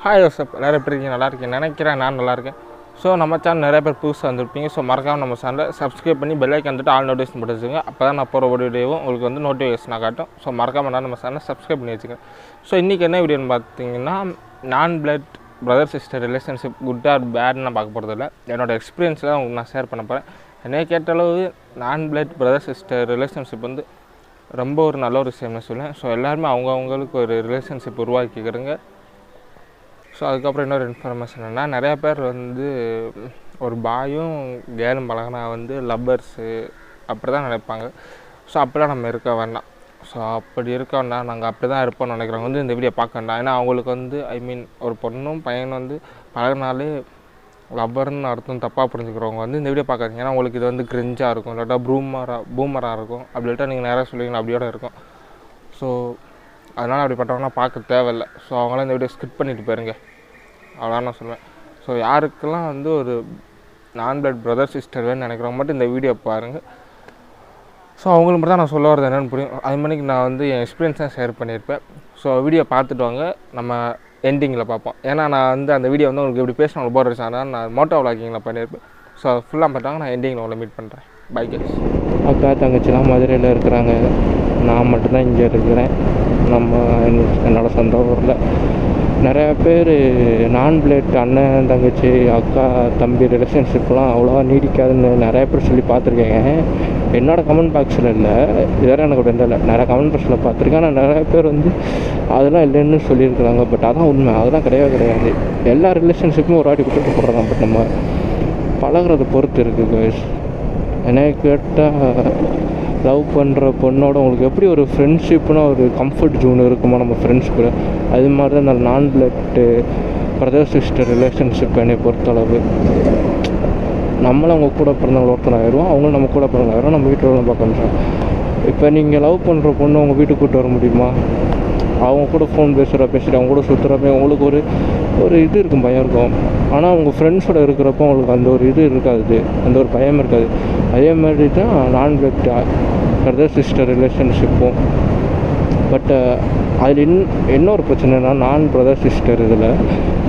Hi Joseph, நிறைய பேர் இருக்கீங்க, நல்லா இருக்கேன் நினைக்கிறேன். நான் நல்லா இருக்கேன். ஸோ நம்ம சேனல் நிறைய பேர் புதுசாக வந்துருப்பீங்க. ஸோ மறக்காமல் நம்ம சேனலை சப்ஸ்கிரைப் பண்ணி பெல் ஐக்கான் வந்துட்டு ஆல் நோட்டிஃபிகேஷன் போட்டு வச்சுங்க. அப்போ தான் நான் போகிற வீடியோவும் உங்களுக்கு வந்து நோட்டிஃபிகேஷனாக காட்டும். ஸோ மறக்காமல் நம்ம சேனலை சப்ஸ்கிரைப் பண்ணி வச்சுக்கேன். ஸோ இன்றைக்கி என்ன வீடியோன்னு பார்த்தீங்கன்னா, நான் blood brother sister relationship good or பேட்னு நான் பார்க்க போகிறதில்ல, என்னோடய எக்ஸ்பீரியன்ஸில் தான் உங்களுக்கு நான் ஷேர் பண்ண போகிறேன். என்னைய கேட்டளவு நான் பிளட் பிரதர் சிஸ்டர் ரிலேஷன்ஷிப் வந்து ரொம்ப ஒரு நல்ல ஒரு விஷயம்னு சொல்லுவேன். ஸோ எல்லாருமே அவங்கவுங்களுக்கு ஒரு ரிலேஷன்ஷிப் உருவாக்கிக்கிறங்க. ஸோ அதுக்கப்புறம் இன்னொரு இன்ஃபர்மேஷன் என்னென்னா, நிறையா பேர் வந்து ஒரு பாயும் கேர்ளும் பழகினா வந்து லவ்வர்ஸு அப்படி தான் நினைப்பாங்க. ஸோ அப்படிலாம் நம்ம இருக்க வேண்டாம். ஸோ அப்படி இருக்க வேண்டாம், நாங்கள் அப்படி தான் இருப்போம்னு நினைக்கிறவங்க வந்து இந்த வீடியோ பார்க்க வேண்டாம். ஏன்னா அவங்களுக்கு வந்து ஒரு பொண்ணும் பையனும் வந்து பழகினாலே லவ்வர்னு அர்த்தம் தப்பாக புரிஞ்சுக்கிறவங்க வந்து இந்த வீடியோ பார்க்காதீங்க. ஏன்னா உங்களுக்கு இது வந்து கிரிஞ்சாக இருக்கும், இல்லாட்டா பூமராக இருக்கும். அப்படி இல்லாட்டா நீங்கள் நிறையா சொல்லுவீங்க, அப்படியோட இருக்கும். ஸோ அதனால் அப்படிப்பட்டவங்களாம் பார்க்க தேவையில்லை. ஸோ அவங்களாம் இந்த வீடியோ ஸ்கிப் பண்ணிட்டு போயிருங்க, அவ்வளோதான் நான் சொல்லுவேன். ஸோ யாருக்கெல்லாம் வந்து ஒரு நான் பிளட் பிரதர் சிஸ்டர் வேணும்னு நினைக்கிறவங்க மட்டும் இந்த வீடியோ பாருங்கள். ஸோ அவங்களுக்கு மட்டும் தான் நான் சொல்ல வரது என்னென்னு புரியும். அது மாதிரிக்கு நான் வந்து என் எக்ஸ்பீரியன்ஸாக ஷேர் பண்ணியிருப்பேன். ஸோ வீடியோ பார்த்துட்டு வாங்க, நம்ம எண்டிங்கில் பார்ப்போம். ஏன்னா நான் வந்து அந்த வீடியோ வந்து உங்களுக்கு எப்படி பேசணும் உங்களுக்கு போர் அடிச்சு, அதனால் நான் மோட்டோ விளாகிங்கில் பண்ணியிருப்பேன். ஸோ அது ஃபுல்லாக பார்த்தாங்க, நான் எண்டிங்கில் உங்களை மீட் பண்ணுறேன். Bye guys. அக்கா தங்கச்சிலாம் மதுரையில் இருக்கிறாங்க, நான் மட்டும்தான் இங்கே இருக்கிறேன். என்னோடய சொந்த ஊரில் நிறையா பேர் நான் பிளட் அண்ணன் தங்கச்சி அக்கா தம்பி ரிலேஷன்ஷிப்லாம் அவ்வளோவா நீடிக்காதுன்னு நிறையா பேர் சொல்லி பார்த்துருக்கேங்க. என்னோடய கமெண்ட் பாக்ஸில் இல்லை, இதெல்லாம் எனக்கு அப்படி இல்லை, நிறையா கமெண்ட் பாக்ஸில் பார்த்துருக்கேன். ஆனால் நிறையா பேர் வந்து அதெல்லாம் இல்லைன்னு சொல்லியிருக்கிறாங்க. பட் அதான் உண்மை, அதெல்லாம் கிடையாது. எல்லா ரிலேஷன்ஷிப்பும் ஒரு வாட்டி விட்டுட்டு போடுறதான். பட் நம்ம பழகிறத பொறுத்து இருக்குது கைஸ். என்னை கேட்டால் லவ் பண்ணுற பொண்ணோட உங்களுக்கு எப்படி ஒரு ஃப்ரெண்ட்ஷிப்னா ஒரு கம்ஃபர்ட் ஜோன் இருக்குமா நம்ம ஃப்ரெண்ட்ஸ் கூட, அது மாதிரி தான் இந்த நான் பிளட்டு பிரதர் சிஸ்டர் ரிலேஷன்ஷிப் என்னை பொறுத்தளவு. நம்மளும் அவங்க கூட பிறந்தவங்க ஒருத்தர் ஆயிடுவோம், அவங்களும் நம்ம கூட பிறந்தவங்க ஆயிரும், நம்ம வீட்டில் நம்ம பார்க்கணும். இப்போ நீங்கள் லவ் பண்ணுற பொண்ணு அவங்க வீட்டுக்கு கூப்பிட்டு வர முடியுமா? அவங்க கூட ஃபோன் பேசிட்டு அவங்க கூட சுற்றுறப்ப உங்களுக்கு ஒரு இது இருக்கும், பயம் இருக்கும். ஆனால் அவங்க ஃப்ரெண்ட்ஸோடு இருக்கிறப்போ அவங்களுக்கு அந்த ஒரு இது இருக்காது, அந்த ஒரு பயம் இருக்காது. அதே மாதிரி தான் நான் பிளட் பிரதர் சிஸ்டர் ரிலேஷன்ஷிப்பும். பட் அதில் இன்னொரு பிரச்சனைனா, நான் பிரதர் சிஸ்டர் இதில்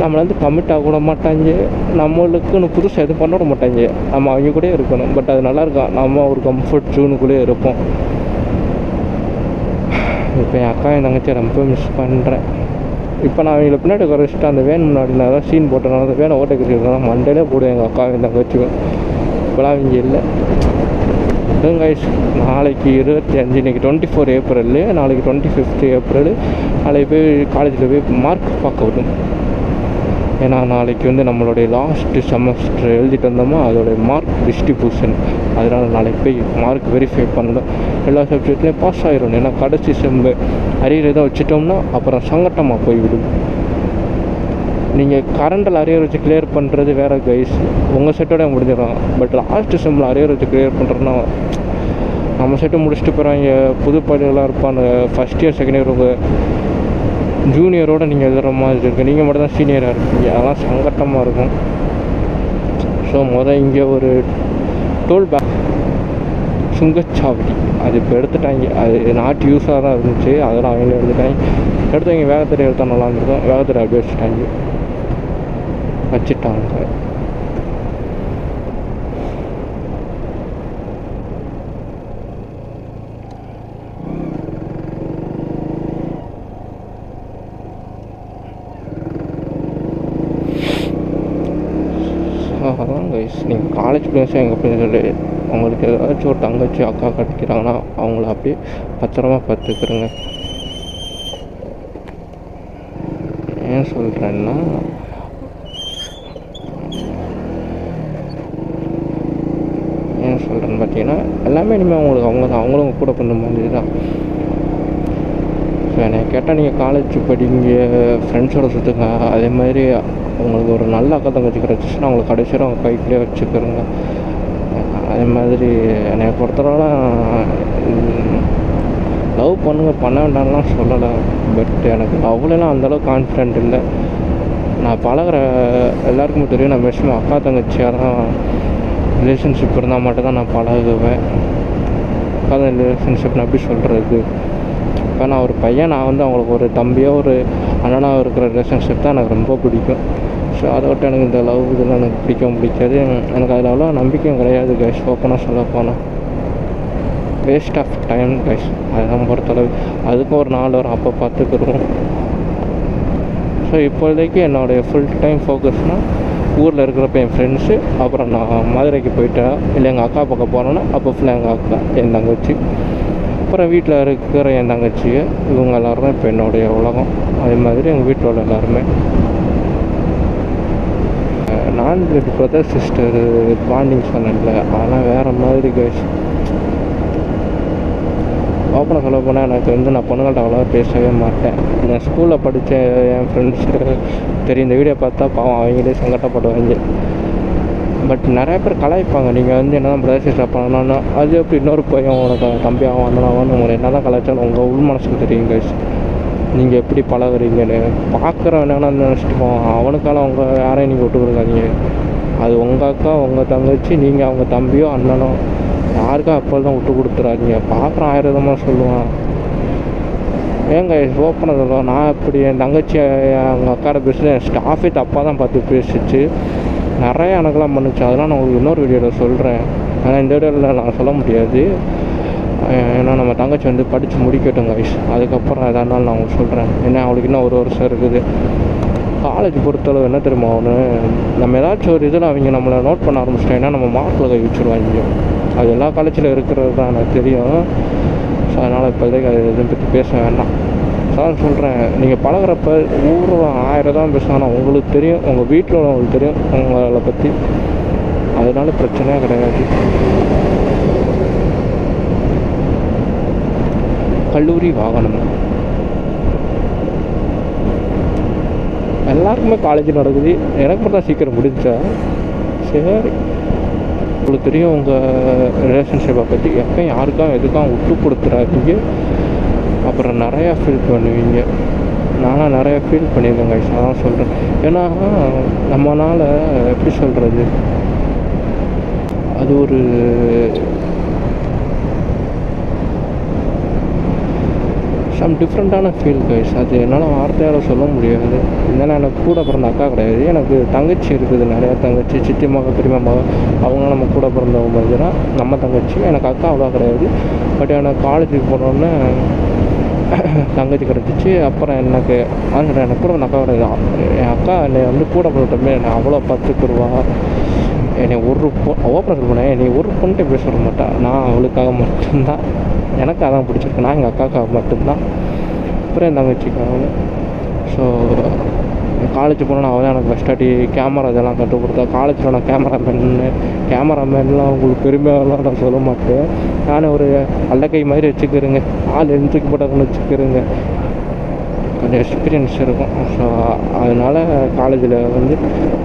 நம்மளை வந்து கமிட் ஆக கூட மாட்டாங்க, நம்மளுக்குன்னு புதுசாக எதுவும் பண்ண விட மாட்டாங்க, நம்ம அவங்க கூட இருக்கணும். பட் அது நல்லாயிருக்கும், நம்ம ஒரு கம்ஃபர்ட் ஜோனுக்குள்ளேயே இருப்போம். இப்போ என் அக்கா என் தங்கச்சியை ரொம்ப மிஸ் பண்ணுறேன். இப்போ நான் அவங்களை பின்னாடி குறைச்சிட்டு அந்த வேன் முன்னாடி நான் தான் சீன் போட்டேன், அந்த வேனை ஓட்டக்கிறதுக்கு மண்டையிலே போடுவேன் எங்கள் அக்கா என் தங்கச்சியும். இப்போலாம் அவங்க இல்லை. கைஸ், நாளைக்கு 25, இன்றைக்கி 24 ஏப்ரல், நாளைக்கு 25 ஏப்ரல். நாளைக்கு போய் காலேஜில் போய் மார்க் பார்க்க விடும். ஏன்னா நாளைக்கு வந்து நம்மளுடைய லாஸ்ட்டு செமஸ்டர் எழுதிட்டு வந்தோமா, அதோடைய மார்க் டிஸ்ட்ரிபியூஷன். அதனால் நாளைக்கு போய் மார்க் வெரிஃபை பண்ணணும். எல்லா சப்ஜெக்ட்லேயும் பாஸ் ஆகிடும். ஏன்னா கடைசி செம்மு அரியர் எதாவது வச்சுட்டோம்னா அப்புறம் சங்கட்டமாக போய்விடும். நீங்கள் கரண்டில் அரியர் வச்சு கிளியர் பண்ணுறது வேறு கைஸ், உங்கள் செட்டோட முடிஞ்சிடும். பட் லாஸ்ட்டு செம்மில் அரியர் வச்சு கிளியர் பண்ணுறதுனா நம்ம செட்டு முடிச்சுட்டு போகிறாங்க, புது பள்ளியெல்லாம் இருப்பாங்க. ஃபஸ்ட் இயர் செகண்ட் இயர் உங்கள் ஜூனியரோடு நீங்கள் எழுதுகிற மாதிரி இருக்குது, நீங்கள் மட்டும் தான் சீனியராக இருக்கீங்க. அதெல்லாம் சங்கட்டமாக இருக்கும். ஸோ இங்கே ஒரு டோல் பேக் சுங்கச்சாவடி அது இப்போ எடுத்துட்டாங்க. அது நாட் யூஸாக தான் இருந்துச்சு, அதெல்லாம் அவங்களே எடுத்துட்டாங்க. வேகத்தில் எடுத்தால் நல்லா இருந்திருக்கும், வேகத்தில் அப்படியே வச்சுட்டாங்க. அதான் கைஸ், நீங்கள் காலேஜ் பிளேஸும் எங்கள் பிள்ளைங்களே உங்களுக்கு ஏதாச்சும் ஒரு தங்கச்சி அக்கா கிடைக்கிறாங்கன்னா அவங்கள அப்படியே பத்திரமா பார்த்துக்கிறேங்க. ஏன் சொல்கிறேன்னா, பார்த்தீங்கன்னா எல்லாமே இனிமேல் அவங்களும் கூட பண்ண மாதிரி தான். ஸோ என்னை கேட்டால் நீங்கள் காலேஜ் படிங்க, ஃப்ரெண்ட்ஸோட சுற்றுங்க. அதே மாதிரி அவங்களுக்கு ஒரு நல்ல அக்கா தங்கச்சி கிடச்சிச்சுன்னா அவங்களுக்கு கடைசியாக அவங்க கைக்குள்ளேயே வச்சுக்கிறோங்க. அதே மாதிரி என்னை பொறுத்தவரைலாம் லவ் பண்ண வேண்டாம்லாம் சொல்லலை. பட் எனக்கு அவ்வளோலாம் அந்தளவுக்கு கான்ஃபிடென்ட் இல்லை. நான் பழகிற எல்லாருக்குமே தெரியும், நான் மேக்ஸிமம் அக்கா தங்கச்சியாக தான் ரிலேஷன்ஷிப் இருந்தால் மட்டும்தான் நான் பழகுவேன். அக்கா ரிலேஷன்ஷிப் நான் எப்படி சொல்கிறது, இப்போ நான் ஒரு பையன், நான் வந்து அவங்களுக்கு ஒரு தம்பியோ ஒரு அண்ணனாக இருக்கிற ரிலேஷன்ஷிப் தான் எனக்கு ரொம்ப பிடிக்கும். ஸோ அதை விட்டு எனக்கு இந்த லவ் இதெல்லாம் எனக்கு பிடிக்காது. எனக்கு அதில் அவ்வளோ நம்பிக்கையும் கிடையாது கைஸ். ஓப்பனாக சொல்ல போனால் வேஸ்ட் ஆஃப் டைம் கைஸ். அதுதான் பொறுத்தளவு. அதுக்கும் ஒரு 4 வரும், அப்போ பார்த்துக்குருவோம். ஸோ இப்போதைக்கு என்னுடைய ஃபுல் டைம் ஃபோக்கஸ்னால் ஊரில் இருக்கிறப்ப என் ஃப்ரெண்ட்ஸு, அப்புறம் நான் மதுரைக்கு போயிட்டேன் இல்லை எங்கள் அக்கா பக்கம் போனேன்னா அப்போ ஃபுல்லாக எங்கள் அக்கா, என் தங்கச்சி, அப்புறம் வீட்டில் இருக்கிற என் தங்கச்சி, இவங்க எல்லோரும் இப்போ என்னுடைய உலகம். அதே மாதிரி எங்கள் வீட்டில் உள்ள எல்லாருமே. நான் பிரதர் சிஸ்டர் பாண்டிங் சொன்னேன்ல, அதெல்லாம் வேறு மாதிரி கைஸ். ஓப்பனாக சொல்ல போனால் எனக்கு வந்து நான் பொண்ணுங்கள்ட்ட அவ்வளோவா பேசவே மாட்டேன். நான் ஸ்கூலில் படித்த என் ஃப்ரெண்ட்ஸுக்கு தெரியும், இந்த வீடியோ பார்த்தா பாவம் அவங்களே சங்கடப்படுவாங்க. பட் நிறைய பேர் கலாய்ப்பாங்க, நீங்கள் வந்து என்ன தான் பிரதர் சிஸ்டர் பண்ணணும்னா அது எப்படி இன்னொரு பையன் உனக்கு தம்பியாக வந்தனாவான்னு உங்களை என்ன தான் கலாய்ச்சாலும் உங்கள் உள் மனசுக்கு தெரியும் கைஸ். நீங்கள் எப்படி பழகுறீங்கன்னு பார்க்குறவன் என்னென்னா நினச்சிட்டுப்போம். அவனுக்கால அவங்க யாரையும் நீங்கள் விட்டு கொடுக்காதீங்க. அது உங்கள் அக்கா, உங்கள் தங்கச்சி, நீங்கள் அவங்க தம்பியோ அண்ணனோ யாருக்கா அப்போ தான் விட்டு கொடுத்துறாதீங்க. பார்க்குறான் 1000 விதமாக சொல்லுவான். ஏங்க ஓப்பனாக சொல்லுவான். நான் இப்படி என் தங்கச்சி அவங்க அக்காரை பேசுகிறேன், என் ஸ்டாஃபே தப்பாக தான் பார்த்து பேசிச்சு, நிறைய எனக்கெல்லாம் பண்ணுச்சு. அதெல்லாம் நான் உங்களுக்கு இன்னொரு வீடியோவில் சொல்கிறேன். ஆனால் இந்த வீடியோவில் நான் சொல்ல முடியாது. ஏன்னா நம்ம தங்கச்சி வந்து படித்து முடிக்கட்டும் கைஸ், அதுக்கப்புறம் எதாக இருந்தாலும் நான் உங்களுக்கு சொல்கிறேன். ஏன்னா அவளுக்கு இன்னும் 1 வருஷம் இருக்குது. காலேஜ் பொறுத்தளவு என்ன தெரியுமா ஒன்று, நம்ம ஏதாச்சும் ஒரு இதில் அவங்க நம்மளை நோட் பண்ண ஆரம்பிச்சிட்டோம்னா நம்ம மார்க்கில் கை வச்சுருவாங்க. அது எல்லா காலேஜில் இருக்கிறது தான் எனக்கு தெரியும். ஸோ அதனால் இப்போதைக்கு அது எதுவும் பற்றி பேச வேண்டாம். ஸோ சொல்கிறேன், நீங்கள் பழகிறப்ப ஊரில் 1000 தான் பேசுவாங்க, உங்களுக்கு தெரியும், உங்கள் வீட்டில் உள்ளவங்களுக்கு தெரியும் உங்களை பற்றி. அதனால பிரச்சனையே கிடையாது. கல்லூரி வாகனம் எல்லாருக்குமே காலேஜ் நடக்குது, எனக்கு மட்டும் தான் சீக்கிரம் முடிஞ்சா. சரி, உங்களுக்கு தெரியும் உங்கள் ரிலேஷன்ஷிப்பை பற்றி. எப்போ யாருக்கும் எதுக்கும் விட்டு கொடுத்துறாதீங்க. அப்புறம் நிறையா ஃபீல் பண்ணுவீங்க. நானும் நிறையா ஃபீல் பண்ணியிருக்கேன் கைஸ், அதான் சொல்கிறேன். ஏன்னா நம்மளால் எப்படி சொல்கிறது, அது ஒரு சம் டிஃப்ரெண்ட்டான ஃபீல் கைஸ். அது என்னால் வார்த்தையால் சொல்ல முடியாது. இல்லைன்னா எனக்கு கூட பிறந்த அக்கா கிடையாது, எனக்கு தங்கச்சி இருக்குது, நிறையா தங்கச்சி, சித்தி மக, பெரியம்மா மக, அவங்க நம்ம கூட பிறந்தவங்க பார்த்தீங்கன்னா நம்ம தங்கச்சி. எனக்கு அக்கா அவ்வளோ கிடையாது. பட் எனக்கு காலேஜுக்கு போனோடனே தங்கச்சி கிடச்சிச்சு. அப்புறம் எனக்கு கூட ஒரு அக்கா கிடையாது. என் அக்கா என்னை வந்து கூட பிறந்தமே என்னை அவ்வளோ பார்த்துக்குருவா. என்னை ஓப்பனாக சொல்லுவேன், என்னை ஒரு பொண்ணுகிட்ட பேச விட மாட்டேன். நான் அவளுக்காக மட்டும்தான், எனக்கு அதான் பிடிச்சிருக்கு. நான் எங்கள் அக்காவுக்காக மட்டும்தான், அப்புறம் என் தங்கச்சிக்காக. ஸோ காலேஜ் போனால் அவள் தான் எனக்கு ஃபஸ்ட்டாட்டி கேமரா இதெல்லாம் கற்றுக் கொடுத்தா. காலேஜில் நான் கேமராமேன்லாம் உங்களுக்கு பெருமையாகலாம் நான் சொல்ல மாட்டேன். நானே ஒரு அல்லக்கை மாதிரி வச்சுக்கிறேங்க, ஆள் எழுந்துக்கு போட்டாங்கன்னு வச்சுக்கிறேங்க, கொஞ்சம் எக்ஸ்பீரியன்ஸ் இருக்கும். ஸோ அதனால் காலேஜில் வந்து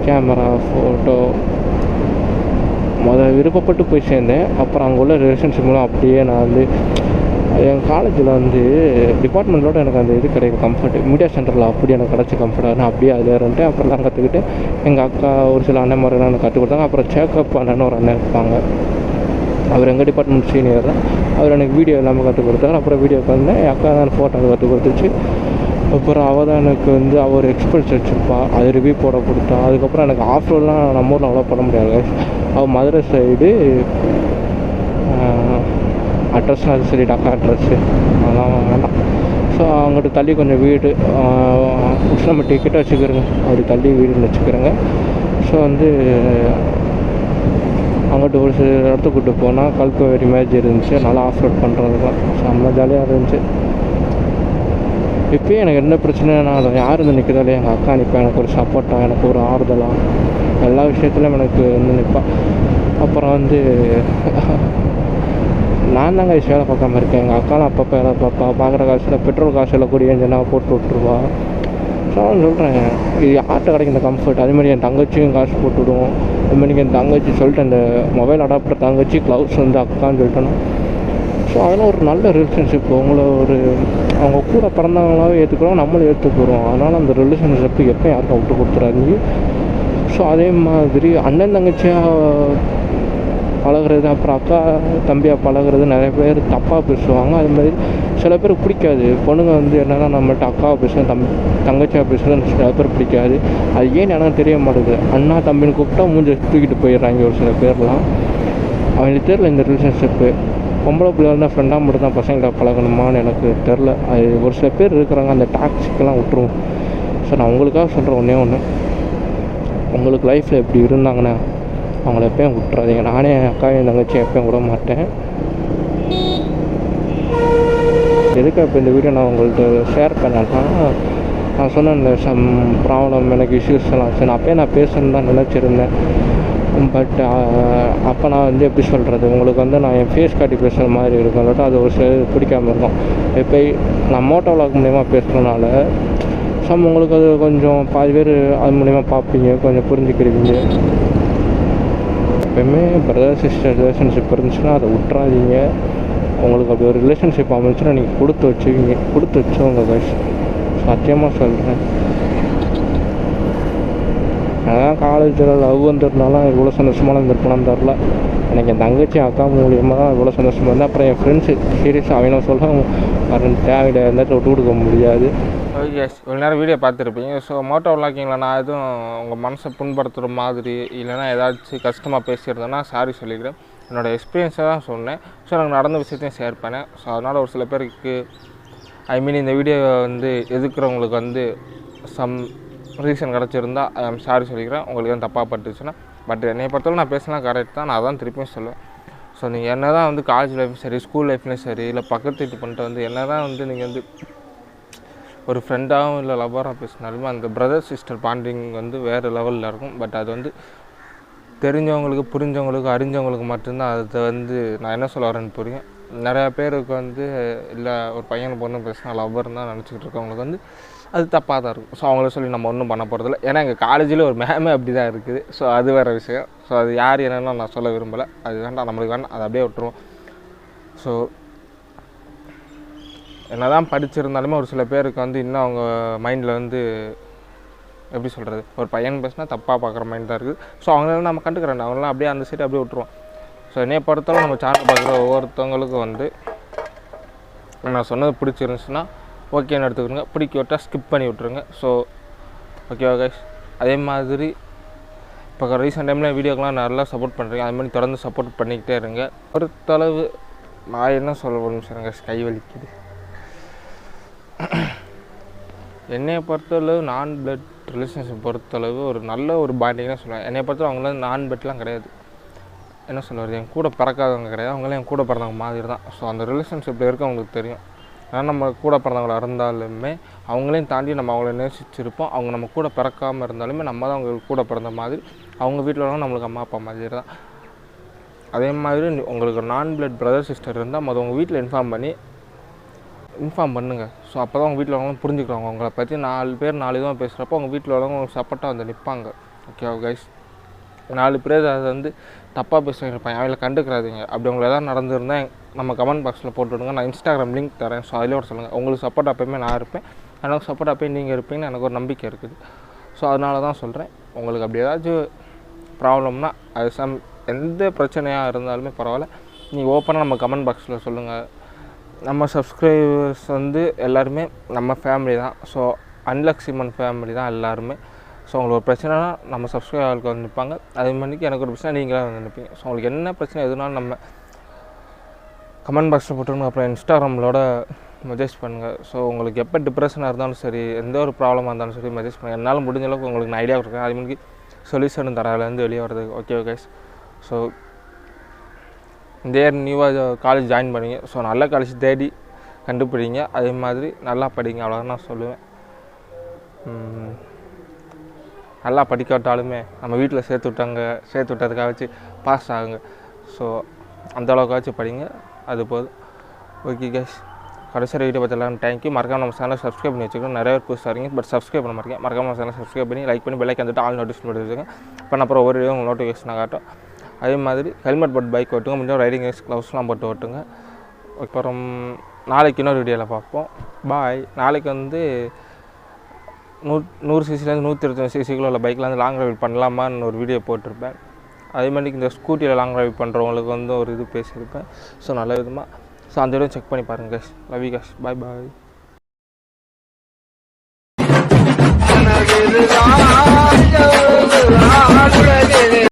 கேமரா, ஃபோட்டோ விருப்பப்பட்டு போய் சேர்ந்தேன். அப்புறம் அங்கே உள்ள ரிலேஷன்ஷிப் மூலம் அப்படியே நான் வந்து என் காலேஜில் வந்து டிபார்ட்மெண்ட்டோட எனக்கு அந்த இது கிடைக்கும் கம்ஃபர்ட். மீடியா சென்டரில் அப்படி எனக்கு கிடச்சி கம்ஃபர்ட்டாக நான் அப்படியே அதில் இருந்துட்டு அப்புறம் நான் கற்றுக்கிட்டு எங்கள் அக்கா ஒரு சில அண்ணன் மாதிரிலாம் எனக்கு கற்றுக் கொடுத்தாங்க. அப்புறம் சேக்கப் அண்ணன்னு ஒரு அண்ணன் இருப்பாங்க, அவர் எங்கள் டிபார்ட்மெண்ட் சீனியர் தான். அவர் எனக்கு வீடியோ எல்லாமே கற்றுக் கொடுத்தாரு. அப்புறம் வீடியோக்கு வந்தேன், என் அக்கா தான் ஃபோட்டோ கற்றுக் கொடுத்துச்சு. அப்புறம் அவள் தான் எனக்கு வந்து அவர் எக்ஸ்பெல்ஸ் வச்சுருப்பாள், அது ரிவ்யூ போட கொடுத்தா. அதுக்கப்புறம் எனக்கு ஆஃப் ரோல்லாம் நம்ம ஊரில் அவ்வளோ பண்ண முடியாது. அவள் மதுரை சைடு, அட்ரஸ்லாம் அது சொல்லிட்டு அக்கா அட்ரஸ்ஸு அதெல்லாம் வேண்டாம். ஸோ அங்கிட்ட தள்ளி கொஞ்சம் வீடு நம்ம டிக்கெட்டை வச்சுக்கிறோங்க, அப்படி தள்ளி வீடுன்னு வச்சுக்கிறோங்க. ஸோ வந்து அங்கிட்ட ஒரு சில இடத்துக்கு கூப்பிட்டு போனால் கல்கவேரி மேட்ச் இருந்துச்சு, நல்லா ஆஃப் ரோட் பண்ணுறதுலாம் செம்ம ஜாலியாக இருந்துச்சு. இப்போயும் எனக்கு என்ன பிரச்சனைனா, யார் வந்து நிற்கிறதாலே எங்கள் அக்கா நிற்பேன், எனக்கு ஒரு சப்போர்ட்டாக, எனக்கு ஒரு ஆறுதலாக, எல்லா விஷயத்துலையும் எனக்கு வந்து நிற்பான். அப்புறம் வந்து நான் தாங்க வேலை பார்க்காம இருக்கேன். எங்கள் அக்காலாம் அப்பப்போ வேலை பார்க்குற காசில் பெட்ரோல் காசில் கூடிய என்ஜினாக போட்டு விட்ருவா. ஸோ நான் சொல்கிறேன், இது யார்கிட்ட கிடைக்கும் இந்த கம்ஃபர்ட். அதேமாதிரி என் தங்கச்சியும் காசு போட்டுவிடுவோம். அதுமாதிரி என் தங்கச்சி சொல்லிட்டு அந்த மொபைல் அடாப்டர் தங்கச்சி, க்ளவுஸ் வந்து அக்கான்னு சொல்லிட்டேன்னா. ஸோ அதெல்லாம் ஒரு நல்ல ரிலேஷன்ஷிப். அவங்க கூட பிறந்தவங்களாவே ஏற்றுக்கிறோம், நம்மளும் ஏற்றுக்கிறோம். அதனால் அந்த ரிலேஷன்ஷிப்பு எப்போ யாருக்கும் விட்டு கொடுத்துறாதீங்க. ஸோ அதே மாதிரி அண்ணன் தங்கச்சியாக பழகுறது, அப்புறம் அக்கா தம்பியாக பழகுறது நிறைய பேர் தப்பாக பேசுவாங்க. அதுமாதிரி சில பேருக்கு பிடிக்காது. பொண்ணுங்க வந்து என்னென்னா நம்மள்ட்ட அக்காவை பேசுகிறேன் தங்கச்சியாக பேசுகிறேன்னு சில பேர் பிடிக்காது. அது ஏன்னு எனக்கு தெரிய மாட்டேங்குது. அண்ணா தம்பின்னு கூப்பிட்டா மூஞ்சி தூக்கிட்டு போயிடுறாங்க ஒரு சில பேர்லாம். அவங்களுக்கு தெரியல இந்த ரிலேஷன்ஷிப்பு பொம்பளை பிள்ளை இருந்தால் ஃப்ரெண்டாக மட்டும் தான் பசங்களை பழகணுமான்னு எனக்கு தெரில. அது ஒரு சில பேர் இருக்கிறாங்க, அந்த டாக்ஸிக்கெல்லாம் விட்டுருவோம். ஸோ நான் உங்களுக்காக சொல்கிறேன் ஒன்றே ஒன்று, உங்களுக்கு லைஃப்பில் எப்படி இருந்தாங்கன்னா அவங்கள எப்பயும் விட்டுறாதீங்க. நானே என் அக்காவையும் தங்கச்சியும் எப்பயும் விட மாட்டேன். எதுக்கு இப்போ இந்த வீடியோ நான் உங்கள்கிட்ட ஷேர் பண்ணேன்னா, நான் சொன்னேன் இந்த சம் ப்ராப்ளம் எனக்கு இஷ்யூஸ் எல்லாம் சரி நான் அப்போயே நான் பேசணுன்னு தான் நினச்சிருந்தேன். பட் அப்போ நான் வந்து எப்படி சொல்கிறது, உங்களுக்கு வந்து நான் என் ஃபேஸ் காட்டி பேசுகிற மாதிரி இருக்கும், இல்லாட்டா அது ஒரு சில பிடிக்காமல் இருக்கும். இப்போ நான் மோட்டோ விளாக் மூலிமா பேசுகிறதுனால உங்களுக்கு அது கொஞ்சம் பாதி பேர் அது மூலிமா பார்ப்பீங்க, கொஞ்சம் புரிஞ்சுக்கிறீங்க. எப்போயுமே பிரதர் சிஸ்டர் ரிலேஷன்ஷிப் இருந்துச்சுன்னா அதை விட்றாதீங்க. உங்களுக்கு அப்படி ஒரு ரிலேஷன்ஷிப் அமைச்சுன்னா நீங்கள் கொடுத்து வச்சுவங்க கைஸ், சத்தியமாக சொல்கிறேன். அதான் காலேஜில் லவ் வந்துருந்தாலும் இவ்வளோ சந்தோஷமாக இருந்திருப்பேன்னு தெரில. எனக்கு என் தங்கச்சி அக்கா மூலியமாக தான் இவ்வளோ சந்தோஷமாக இருந்தேன். அப்புறம் என் ஃப்ரெண்ட்ஸு சீரியஸாக அவனை சொல்கிறான் வரேன் தேவையில்லை இருந்தாலும் விட்டு கொடுக்க முடியாது. ஓகே, இவ்வளோ நேரம் வீடியோ பார்த்துருப்பீங்க. ஸோ மோட்டோ விளாக்கிங்கில் நான் எதுவும் உங்கள் மனசை புண்படுத்துகிற மாதிரி இல்லைனா ஏதாச்சும் கஷ்டமாக பேசியிருந்தேன்னா சாரி சொல்லிக்கிறேன். என்னோடய எக்ஸ்பீரியன்ஸை தான் சொன்னேன். ஸோ எனக்கு நடந்த விஷயத்தையும் ஷேர் பண்ணேன். ஸோ அதனால் ஒரு சில பேருக்கு இந்த வீடியோ வந்து எதுக்குறவங்களுக்கு வந்து சம் ரீசன் கிடச்சிருந்தா சாரி சொல்லிக்கிறேன். உங்களுக்கு எதுவும் தப்பாக பட்டுச்சுன்னா. பட் என்னை பொறுத்தவரை நான் பேசினா கரெக்ட் தான், நான் அதான் திருப்பியும் சொல்லுவேன். ஸோ நீங்கள் என்ன தான் வந்து காலேஜ் லைஃப் சரி ஸ்கூல் லைஃப்லேயும் சரி இல்லை பக்கத்து வீட்டு பண்ணிட்டு வந்து என்ன தான் வந்து நீங்கள் வந்து ஒரு ஃப்ரெண்டாகவும் இல்லை லவ்வராக பேசினாலுமே அந்த பிரதர் சிஸ்டர் பாண்டிங் வந்து வேறு லெவலில் இருக்கும். பட் அது வந்து தெரிஞ்சவங்களுக்கு புரிஞ்சவங்களுக்கு அறிஞ்சவங்களுக்கு மட்டும்தான் அதை வந்து நான் என்ன சொல்ல வரேன்னு புரியும். நிறையா பேருக்கு வந்து இல்லை ஒரு பையனை பொண்ணு பேசினா லவ்வர் தான் நினச்சிக்கிட்டு இருக்கவங்களுக்கு வந்து அது தப்பாக தான் இருக்கும். ஸோ அவங்கள சொல்லி நம்ம ஒன்றும் பண்ண போகிறதில்ல. ஏன்னா எங்கள் காலேஜில் ஒரு மேமே அப்படி தான் இருக்குது. ஸோ அது வேறு விஷயம். ஸோ அது யார் என்னென்னா நான் சொல்ல விரும்பலை. அது வேண்டாம், நம்மளுக்கு வேண்டாம், அதை அப்படியே விட்டுருவோம். ஸோ என்ன தான் படிச்சிருந்தாலுமே ஒரு சில பேருக்கு வந்து இன்னும் அவங்க மைண்டில் வந்து எப்படி சொல்கிறது, ஒரு பையன் பேசினா தப்பாக பார்க்குற மைண்ட் தான் இருக்குது. ஸோ அவங்களால நம்ம கண்டுக்கிறேன், அவங்களாம் அப்படியே அந்த சைடு அப்படியே விட்டுருவோம். ஸோ என்னையை பொறுத்தவரை நம்ம சேனல் பார்க்குற ஒவ்வொருத்தவங்களுக்கும் வந்து நான் சொன்னது பிடிச்சிருந்துச்சுன்னா ஓகேன்னு எடுத்துக்கிறோங்க, பிடிக்க விட்டால் ஸ்கிப் பண்ணி விட்ருங்க. ஸோ ஓகேவா கைஸ், அதே மாதிரி இப்போ ரீசெண்ட் டைமில் வீடியோக்கெலாம் நல்லா சப்போர்ட் பண்ணுறீங்க. அது மாதிரி தொடர்ந்து சப்போர்ட் பண்ணிக்கிட்டே இருங்க. பொறுத்தளவு நான் என்ன சொல்ல போகணும்னு சொல்லுங்க, கை வலிக்குது. என்னையை பொறுத்தளவு நான் பிளட் ரிலேஷன்ஷிப் பொறுத்தளவு ஒரு நல்ல ஒரு பாண்டிங்னு சொல்லுவேன். என்னை பொறுத்தளவு அவங்களாம் நான் பிளட்லாம் கிடையாது, என்ன சொல்லுவார், என் கூட பிறக்காதவங்க கிடையாது, அவங்களாம் என் கூட பிறந்தவங்க மாதிரி தான். ஸோ அந்த ரிலேஷன்ஷிப்பில் இருக்க அவங்களுக்கு தெரியும். ஆனால் நம்ம கூட பிறந்தவங்களாக இருந்தாலுமே அவங்களையும் தாண்டி நம்ம அவங்கள நேசிச்சிருப்போம். அவங்க நம்ம கூட பிறக்காமல் இருந்தாலுமே நம்ம தான் அவங்களுக்கு கூட பிறந்த மாதிரி, அவங்க வீட்டில் உள்ளவங்க நம்மளுக்கு அம்மா அப்பா மாதிரி தான். அதே மாதிரி உங்களுக்கு நான் பிளட் பிரதர் சிஸ்டர் இருந்தால் அது உங்கள் வீட்டில் இன்ஃபார்ம் பண்ணுங்கள். ஸோ அப்போ தான் உங்கள் வீட்டில் உள்ளவங்க புரிஞ்சுக்கிறாங்க. உங்களை பற்றி 4 பேர் 4 விதமாக பேசுகிறப்போ உங்கள் வீட்டில் உள்ளவங்க உங்களுக்கு சப்போர்ட்டாக வந்து நிற்பாங்க. ஓகேவா கைஸ், 4 பேர் அதை வந்து தப்பாக பேசுகிறேன் அவங்கள கண்டுக்கிறாதீங்க. அப்படி உங்களுக்கு எதாவது நடந்திருந்தால் நம்ம கமெண்ட் பாக்ஸில் போட்டு விடுங்க. நான் இன்ஸ்டாகிராம் லிங்க் தரேன். ஸோ அதிலே ஒரு சொல்லுங்கள். உங்களுக்கு சப்போர்ட் அப்போயுமே நான் இருப்பேன், எனக்கு சப்போர்ட் அப்போயும் நீங்கள் இருப்பீங்கன்னு எனக்கு ஒரு நம்பிக்கை இருக்குது. ஸோ அதனால தான் சொல்கிறேன், உங்களுக்கு அப்படி ஏதாச்சும் ப்ராப்ளம்னா அது எந்த பிரச்சனையாக இருந்தாலுமே பரவாயில்ல, நீங்கள் ஓப்பனாக நம்ம கமெண்ட் பாக்ஸில் சொல்லுங்கள். நம்ம சப்ஸ்கிரைபர்ஸ் வந்து எல்லாருமே நம்ம ஃபேமிலி தான். ஸோ அன்லக்ஸிமன் ஃபேமிலி தான் எல்லாருமே. ஸோ உங்களுக்கு ஒரு பிரச்சனைனா நம்ம சப்ஸ்கிரைபருக்கு வந்து நிற்பாங்க. அதே மாதிரிக்கு எனக்கு ஒரு பிரச்சனை நீங்களாக வந்து நிற்பீங்க. ஸோ உங்களுக்கு என்ன பிரச்சனை எதுனாலும் நம்ம கமெண்ட் பாக்ஸில் போட்டுருங்க. அப்புறம் இன்ஸ்டாகிராமிலோட மெசேஜ் பண்ணுங்கள். ஸோ உங்களுக்கு எப்போ டிப்ரெஷனாக இருந்தாலும் சரி, எந்த ஒரு ப்ராப்ளமாக இருந்தாலும் சரி மெசேஜ் பண்ணுங்கள். என்னால் முடிஞ்ச அளவுக்கு உங்களுக்கு நான் ஐடியா கொடுக்குறேன். அதே மாதிரி சொல்யூஷன் தராலேருந்து வெளியே வரது. ஓகே கைஸ், ஸோ இந்த இயர் நியூவாக காலேஜ் ஜாயின் பண்ணிங்க. ஸோ நல்ல காலேஜ் தேடி கண்டுபிடிங்க. அதே மாதிரி நல்லா படிங்க, அவ்வளோதான் நான் சொல்லுவேன். நல்லா படிக்காட்டாலுமே நம்ம வீட்டில் சேர்த்து விட்டதுக்காக வச்சு பாஸ் ஆகுங்க. ஸோ அந்தளவுக்காச்சும் படிங்க, அது போதும். ஓகே கைஸ், கடைசி வீடியோ பார்த்து எல்லாரும் தேங்க்யூ. மறக்காம நம்ம சேனலை சப்ஸ்கிரைப் பண்ணி வச்சுக்கணும். நிறைய பேர் புதுசாக வரீங்க, பட் சப்ஸ்கிரைப் பண்ண மாட்டேங்க. மறக்காம நம்ம சேனலை சப்ஸ்கிரைப் பண்ணி லைக் பண்ணி பெல்லைக்கு வந்துட்டு ஆல் நோட்டிஃபிகேஷன் பண்ணி வச்சுக்கோங்க. இப்போ நான் அப்புறம் ஒரு வீடியோ உங்களுக்கு நோட்டிஃபிகேஷனாக காட்டும். அதே மாதிரி ஹெல்மெட் போட்டு பைக் ஓட்டுங்க, முடிஞ்சால் ரைடிங் க்ளவுஸ்லாம் போட்டு ஓட்டுங்க. அப்புறம் நாளைக்கு இன்னொரு வீடியோவில் பார்ப்போம். பாய். நாளைக்கு வந்து 100 சிசிலேருந்து 125 சிசிக்குள்ள உள்ள பைக்கில் வந்து லாங் ரைட் பண்ணலாமான்னு ஒரு வீடியோ போட்டிருப்பேன். அதேமாதிரி இந்த ஸ்கூட்டியில் லாங் ட்ரைவ் பண்ணுறவங்களுக்கு வந்து ஒரு இது பேசியிருப்பேன். ஸோ நல்ல விதமாக. ஸோ அந்த வீடியோ செக் பண்ணி பாருங்கள் guys. Love you guys. Bye bye.